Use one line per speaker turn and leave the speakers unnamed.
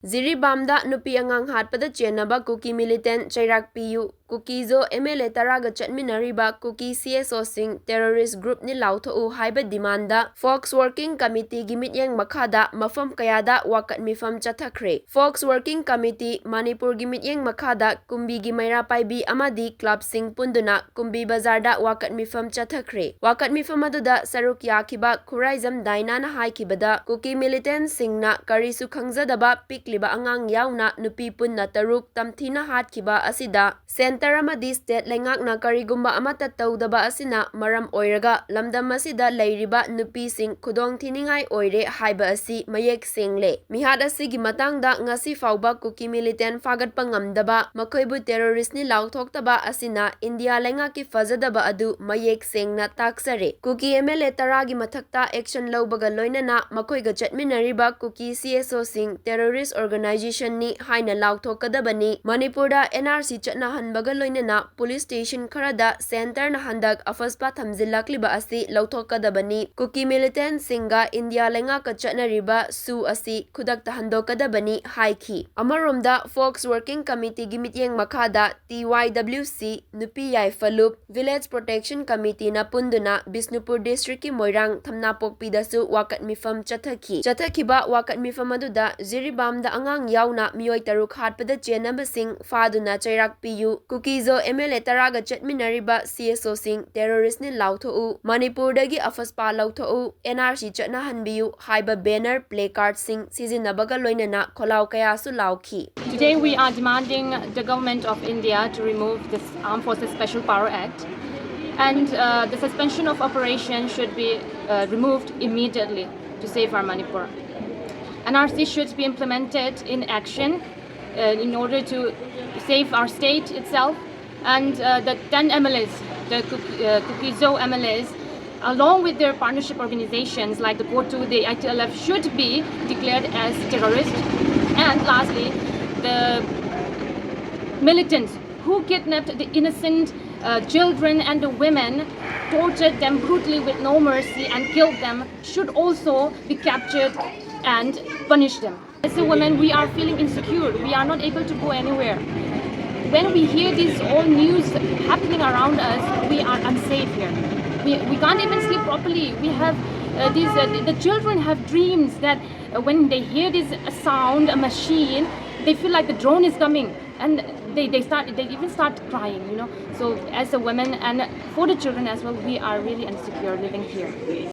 Jiribam Da Nupi Angang Hatpada Chenaba Kuki Militant Cheirak Piyu Kuki zo MLA taraga chatminariba Kuki CSO sing terrorist group ni lautho haiba demanda Fox Working Committee gimityang makada mafam kayada wakat mifam chathakre. Fox Working Committee Manipur gimityang makada kumbi gimayra paibi amadi club sing punduna kumbi bazarda wakat mifam chathakre. Wakat mifam aduda saruk yakiba khuraizam daina na haikibada Kuki Militant singna karisu khangzadaba pikliba angang yauna nupi punna taruk tamthina hatkiba asida Center amadi state lengakna karigumba amata tawdaba asina maram oiraga lamdam asida leiriba nupi sing khudong thiningai oire haiba asi mayek sengle mihat asigi matangda ngasi fauba Kuki Militant fagatpa ngamdaba makoibu terrorist ni lauthoktaba asina India lengaki fazadaba adu mayek sengna taksare Kuki MLA taragi mathakta action lawbaga loinana makoiga chatminariba Kuki CSO sing terrorist organization ni haina lauthokadabani Manipurda NRC chatna hanbaga loinana police station kharada center na handak afaspa thamjilakliba asi lauthokadabani Kuki Militant singa India lenga ka chatnariba su asi khudakta handokadabani haiki amaromda Fox Working Committee gimityeng makhada TYWC Nupi Yaifalup Village Protection Committee na punduna Bisnupur District ki Moirang Thamnapokpi dasu wakat mifam chathakiba wakat mifam aduda Jiribam Da Angang yauna miyoi taruk hatpada chenaba sing faduna Cheirak Piyu Kuki zo MLA taraga chatminariba CSO sing terrorist ni lautho Manipur dagi afaspa lautho NRC chatna hanbiyu haiba banner placard sing sizinabaga loinana kholau kaya su lauki.
Today we are demanding the government of India to remove this Armed Forces Special Power Act, and the suspension of operation should be removed immediately to save our Manipur. NRC should be implemented in action in order to save our state itself, and the 10 MLAs, the Kuki Zo MLAs, along with their partnership organizations like the KOTU, the ITLF, should be declared as terrorists. And lastly, the militants who kidnapped the innocent children and the women, tortured them brutally with no mercy and killed them, should also be captured and punish them. As a woman, we are feeling insecure. We are not able to go anywhere. When we hear this all news happening around us, we are unsafe here. We can't even sleep properly. We have the children have dreams that when they hear this sound, a machine, they feel like the drone is coming, and they even start crying, you know. So as a woman and for the children as well, we are really insecure living here.